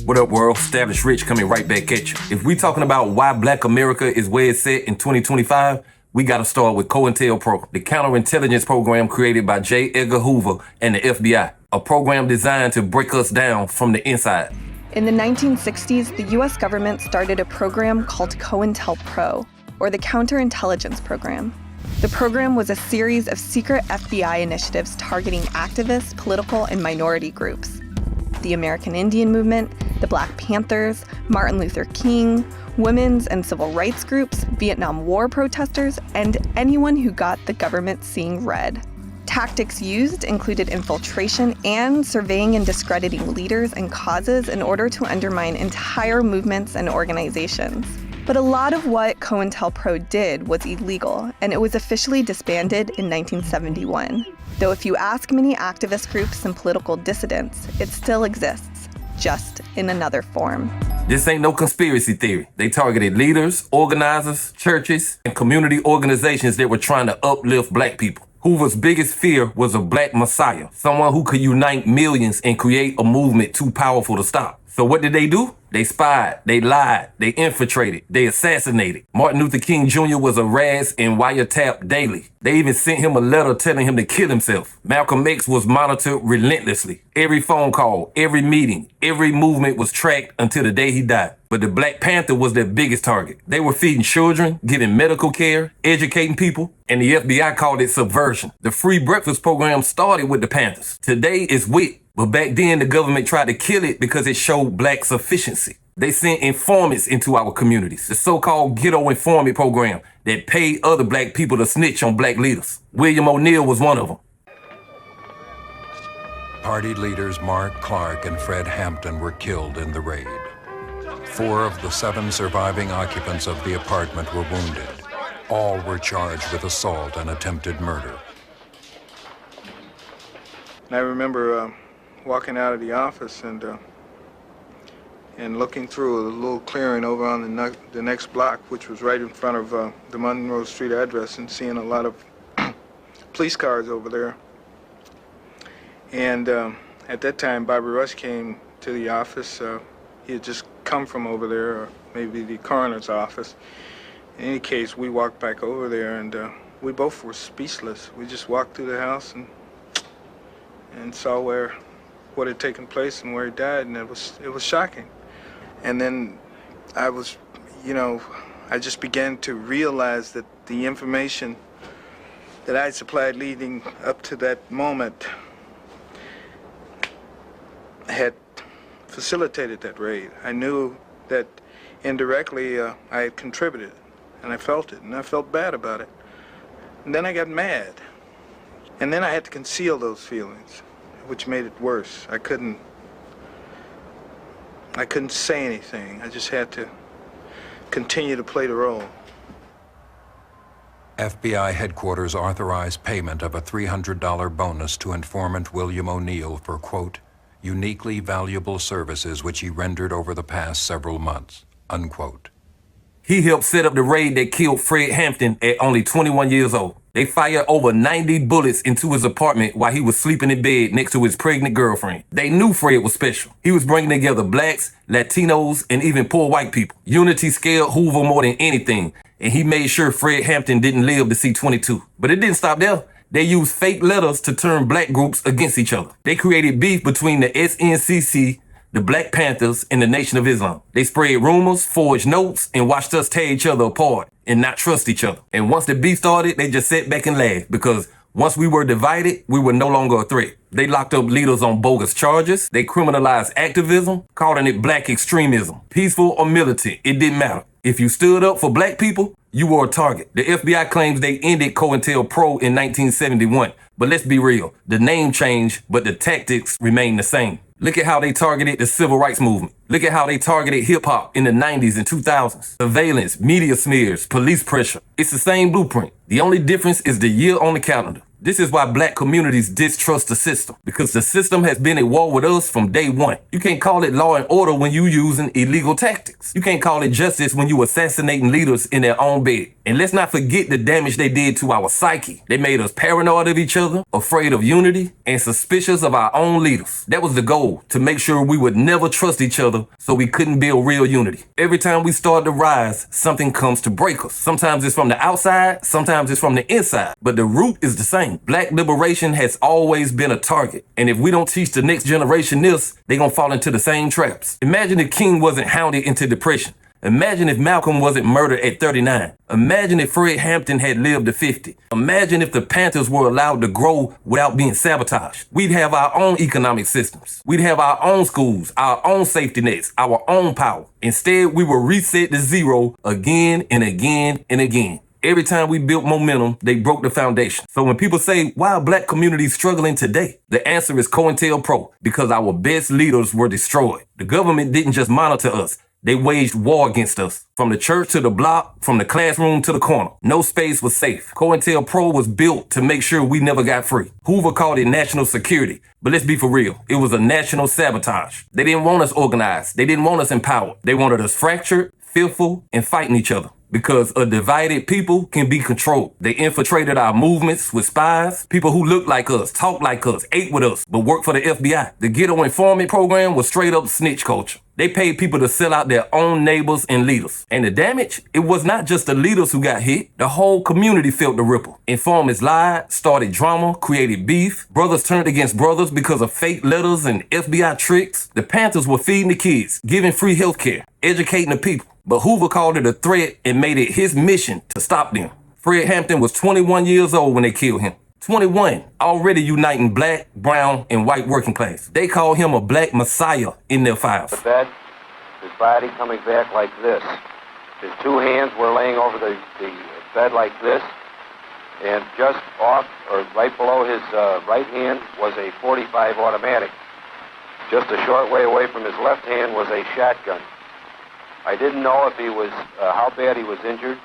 What up, world? R.I.C.H coming right back at you. If we talking about why Black America is where it's at in 2025, we gotta start with Cointelpro, the counterintelligence program created by J. Edgar Hoover and the FBI, a program designed to break us down from the inside. In the 1960s, the US government started a program called Cointelpro, or the Counterintelligence Program. The program was a series of secret FBI initiatives targeting activists, political, and minority groups. The American Indian Movement, the Black Panthers, Martin Luther King, women's and civil rights groups, Vietnam War protesters, and anyone who got the government seeing red. Tactics used included infiltration and surveying and discrediting leaders and causes in order to undermine entire movements and organizations. But a lot of what Cointelpro did was illegal, and it was officially disbanded in 1971. Though if you ask many activist groups and political dissidents, it still exists, just in another form. This ain't no conspiracy theory. They targeted leaders, organizers, churches, and community organizations that were trying to uplift Black people. Hoover's biggest fear was a Black messiah, someone who could unite millions and create a movement too powerful to stop. So what did they do? They spied, they lied, they infiltrated, they assassinated. Martin Luther King Jr. was harassed and wiretapped daily. They even sent him a letter telling him to kill himself. Malcolm X was monitored relentlessly. Every phone call, every meeting, every movement was tracked until the day he died. But the Black Panther was their biggest target. They were feeding children, giving medical care, educating people, and the FBI called it subversion. The free breakfast program started with the Panthers. Today it's WIC. But back then, the government tried to kill it because it showed Black sufficiency. They sent informants into our communities, the so-called ghetto informant program that paid other Black people to snitch on Black leaders. William O'Neal was one of them. Party leaders Mark Clark and Fred Hampton were killed in the raid. 4 of the 7 surviving occupants of the apartment were wounded. All were charged with assault and attempted murder. I remember walking out of the office and looking through a little clearing over on the next block, which was right in front of the Monroe Street address, and seeing a lot of police cars over there. And at that time, Bobby Rush came to the office. He had just come from over there, or maybe the coroner's office. In any case, we walked back over there, and we both were speechless. We just walked through the house and saw what had taken place and where he died, and it was shocking. And then I just began to realize that the information that I had supplied leading up to that moment had facilitated that raid. I knew that indirectly I had contributed, and I felt it, and I felt bad about it. And then I got mad, and then I had to conceal those feelings, which made it worse. I couldn't say anything. I just had to continue to play the role. FBI headquarters authorized payment of a $300 bonus to informant William O'Neal for, quote, uniquely valuable services which he rendered over the past several months, unquote. He helped set up the raid that killed Fred Hampton at only 21 years old. They fired over 90 bullets into his apartment while he was sleeping in bed next to his pregnant girlfriend. They knew Fred was special. He was bringing together Blacks, Latinos, and even poor white people. Unity scared Hoover more than anything, and he made sure Fred Hampton didn't live to see 22. But it didn't stop there. They used fake letters to turn Black groups against each other. They created beef between the SNCC, the Black Panthers, and the Nation of Islam. They spread rumors, forged notes, and watched us tear each other apart and not trust each other. And once the beef started, they just sat back and laughed, because once we were divided, we were no longer a threat. They locked up leaders on bogus charges. They criminalized activism, calling it Black extremism. Peaceful or militant, it didn't matter. If you stood up for Black people, you were a target. The FBI claims they ended Cointelpro in 1971. But let's be real, the name changed, but the tactics remain the same. Look at how they targeted the civil rights movement. Look at how they targeted hip-hop in the 90s and 2000s. Surveillance, media smears, police pressure. It's the same blueprint. The only difference is the year on the calendar. This is why Black communities distrust the system, because the system has been at war with us from day one. You can't call it law and order when you using illegal tactics. You can't call it justice when you assassinating leaders in their own bed. And let's not forget the damage they did to our psyche. They made us paranoid of each other, afraid of unity, and suspicious of our own leaders. That was the goal, to make sure we would never trust each other so we couldn't build real unity. Every time we start to rise, something comes to break us. Sometimes it's from the outside, sometimes it's from the inside, but the root is the same. Black liberation has always been a target. And if we don't teach the next generation this, they're gonna fall into the same traps. Imagine if King wasn't hounded into depression. Imagine if Malcolm wasn't murdered at 39. Imagine if Fred Hampton had lived to 50. Imagine if the Panthers were allowed to grow without being sabotaged. We'd have our own economic systems. We'd have our own schools, our own safety nets, our own power. Instead, we were reset to zero again and again and again. Every time we built momentum, they broke the foundation. So when people say, why are black communities struggling today? The answer is Cointelpro, because our best leaders were destroyed. The government didn't just monitor us. They waged war against us. From the church to the block, from the classroom to the corner. No space was safe. Cointelpro was built to make sure we never got free. Hoover called it national security. But let's be for real. It was a national sabotage. They didn't want us organized. They didn't want us empowered. They wanted us fractured, fearful, and fighting each other. Because a divided people can be controlled. They infiltrated our movements with spies, people who looked like us, talked like us, ate with us, but worked for the FBI. The ghetto informant program was straight up snitch culture. They paid people to sell out their own neighbors and leaders. And the damage, it was not just the leaders who got hit. The whole community felt the ripple. Informants lied, started drama, created beef. Brothers turned against brothers because of fake letters and FBI tricks. The Panthers were feeding the kids, giving free healthcare, educating the people. But Hoover called it a threat and made it his mission to stop them. Fred Hampton was 21 years old when they killed him. 21, already uniting black, brown, and white working class. They called him a black messiah in their files. The bed, his body coming back like this. His two hands were laying over the bed like this, and just off, or right below his right hand, was a .45 automatic. Just a short way away from his left hand was a shotgun. I didn't know if he was, how bad he was injured,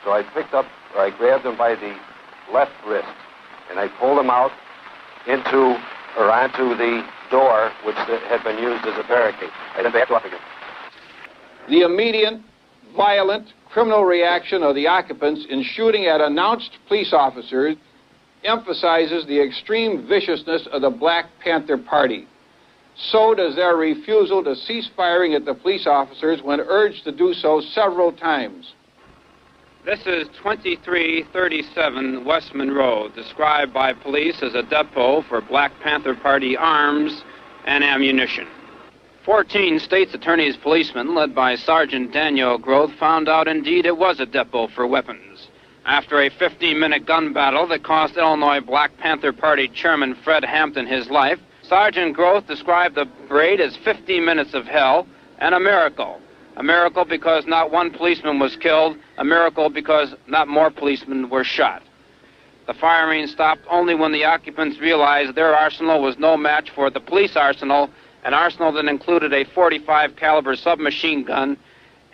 so I grabbed him by the left wrist, and I pulled him out onto the door, which had been used as a barricade. I then backed off again. The immediate, violent, criminal reaction of the occupants in shooting at announced police officers emphasizes the extreme viciousness of the Black Panther Party. So does their refusal to cease firing at the police officers when urged to do so several times. This is 2337 West Monroe, described by police as a depot for Black Panther Party arms and ammunition. 14 state's attorney's policemen, led by Sergeant Daniel Groth, found out indeed it was a depot for weapons. After a 15-minute gun battle that cost Illinois Black Panther Party Chairman Fred Hampton his life, Sergeant Groth described the parade as 15 minutes of hell and a miracle. A miracle because not one policeman was killed, a miracle because not more policemen were shot. The firing stopped only when the occupants realized their arsenal was no match for the police arsenal, an arsenal that included a .45 caliber submachine gun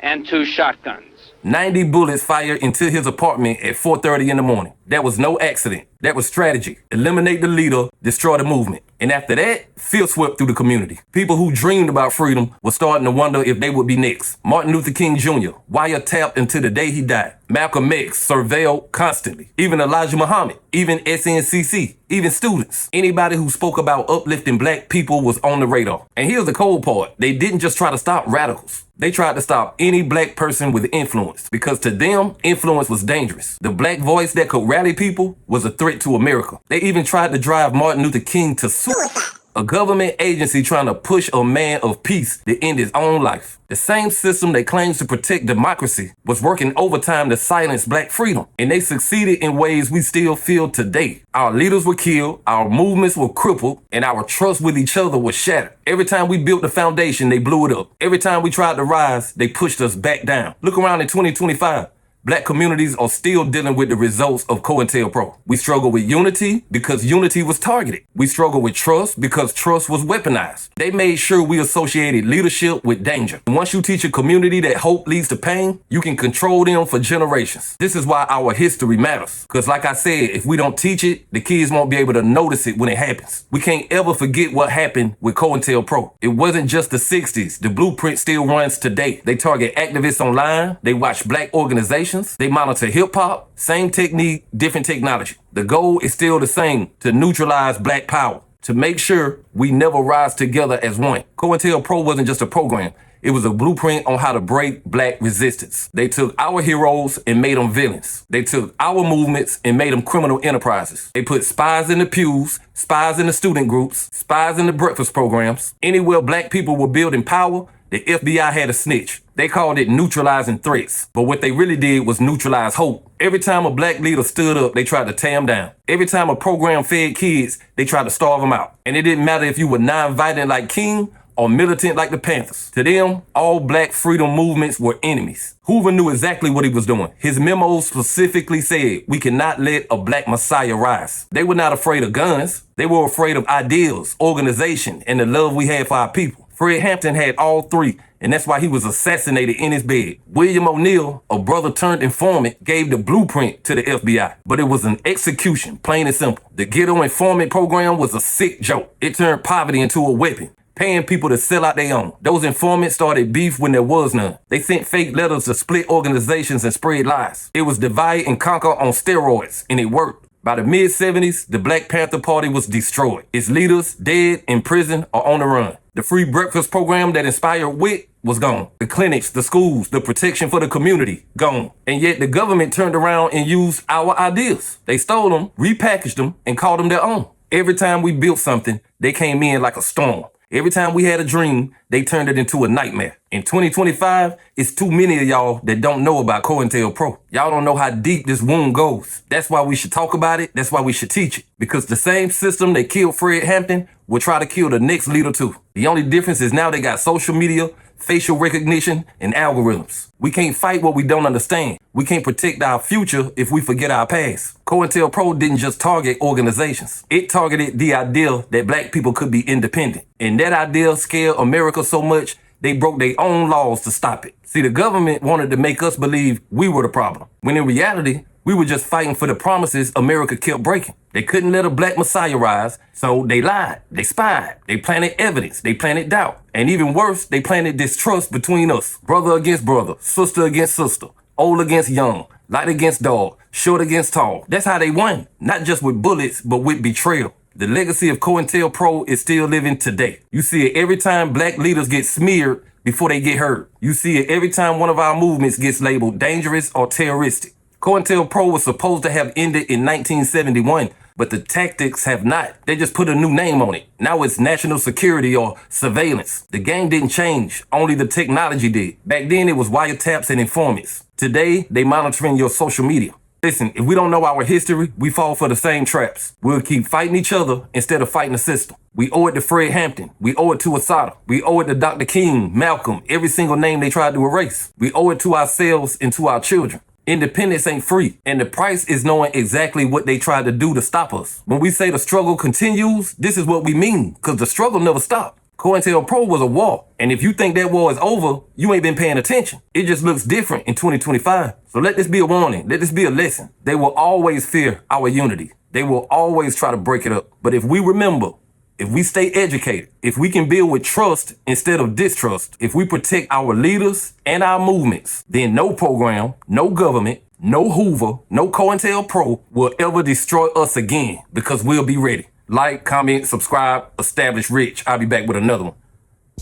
and 2 shotguns. 90 bullets fired into his apartment at 4:30 in the morning. That was no accident. That was strategy. Eliminate the leader, destroy the movement. And after that, fear swept through the community. People who dreamed about freedom were starting to wonder if they would be next. Martin Luther King Jr. wiretapped until the day he died. Malcolm X surveilled constantly. Even Elijah Muhammad, even SNCC, even students. Anybody who spoke about uplifting black people was on the radar. And here's the cold part. They didn't just try to stop radicals. They tried to stop any black person with influence, because to them, influence was dangerous. The black voice that could rally people was a threat to America. They even tried to drive Martin Luther King to suicide. A government agency trying to push a man of peace to end his own life. The same system that claims to protect democracy was working overtime to silence black freedom. And they succeeded in ways we still feel today. Our leaders were killed, our movements were crippled, and our trust with each other was shattered. Every time we built the foundation, they blew it up. Every time we tried to rise, they pushed us back down. Look around in 2025. Black communities are still dealing with the results of Cointelpro. We struggle with unity because unity was targeted. We struggle with trust because trust was weaponized. They made sure we associated leadership with danger. And once you teach a community that hope leads to pain, you can control them for generations. This is why our history matters. Because like I said, if we don't teach it, the kids won't be able to notice it when it happens. We can't ever forget what happened with Cointelpro. It wasn't just the 60s. The blueprint still runs today. They target activists online. They watch black organizations. organizations. They monitor hip-hop, same technique, different technology. The goal is still the same, to neutralize black power, to make sure we never rise together as one. Cointelpro wasn't just a program. It was a blueprint on how to break black resistance. They took our heroes and made them villains. They took our movements and made them criminal enterprises. They put spies in the pews, spies in the student groups, spies in the breakfast programs. Anywhere black people were building power, the FBI had a snitch. They called it neutralizing threats. But what they really did was neutralize hope. Every time a black leader stood up, they tried to tear him down. Every time a program fed kids, they tried to starve them out. And it didn't matter if you were non-violent like King or militant like the Panthers. To them, all black freedom movements were enemies. Hoover knew exactly what he was doing. His memos specifically said, we cannot let a black messiah rise. They were not afraid of guns. They were afraid of ideals, organization, and the love we had for our people. Fred Hampton had all three, and that's why he was assassinated in his bed. William O'Neill, a brother turned informant, gave the blueprint to the FBI, but it was an execution, plain and simple. The ghetto informant program was a sick joke. It turned poverty into a weapon, paying people to sell out their own. Those informants started beef when there was none. They sent fake letters to split organizations and spread lies. It was divide and conquer on steroids, and it worked. By the mid-70s, the Black Panther Party was destroyed. Its leaders dead, in prison, or on the run. The free breakfast program that inspired wit was gone. The clinics, the schools, the protection for the community, gone. And yet the government turned around and used our ideas. They stole them, repackaged them, and called them their own. Every time we built something, they came in like a storm. Every time we had a dream, they turned it into a nightmare. In 2025, it's too many of y'all that don't know about Cointelpro. Y'all don't know how deep this wound goes. That's why we should talk about it. That's why we should teach it. Because the same system that killed Fred Hampton will try to kill the next leader too. The only difference is now they got social media, facial recognition, and algorithms. We can't fight what we don't understand. We can't protect our future if we forget our past. Cointelpro didn't just target organizations. It targeted the idea that black people could be independent. And that idea scared America so much, they broke their own laws to stop it. See, the government wanted to make us believe we were the problem, when in reality, we were just fighting for the promises America kept breaking. They couldn't let a black messiah rise, so they lied, they spied, they planted evidence, they planted doubt. And even worse, they planted distrust between us. Brother against brother, sister against sister, old against young, light against dark, short against tall. That's how they won, not just with bullets, but with betrayal. The legacy of Cointelpro is still living today. You see it every time black leaders get smeared before they get heard. You see it every time one of our movements gets labeled dangerous or terroristic. Cointelpro was supposed to have ended in 1971, but the tactics have not. They just put a new name on it. Now it's national security or surveillance. The game didn't change, only the technology did. Back then it was wiretaps and informants. Today, they monitoring your social media. Listen, if we don't know our history, we fall for the same traps. We'll keep fighting each other instead of fighting the system. We owe it to Fred Hampton. We owe it to Assata. We owe it to Dr. King, Malcolm, every single name they tried to erase. We owe it to ourselves and to our children. Independence ain't free, and the price is knowing exactly what they tried to do to stop us. When we say the struggle continues, this is what we mean, because the struggle never stopped. Cointelpro was a war, and if you think that war is over, you ain't been paying attention. It just looks different in 2025. So let this be a warning. Let this be a lesson. They will always fear our unity. They will always try to break it up. But if we remember, if we stay educated, if we can build with trust instead of distrust, if we protect our leaders and our movements, then no program, no government, no Hoover, no Cointelpro will ever destroy us again, because we'll be ready. Like, comment, subscribe, establish rich. I'll be back with another one.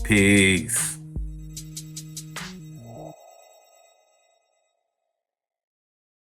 Peace.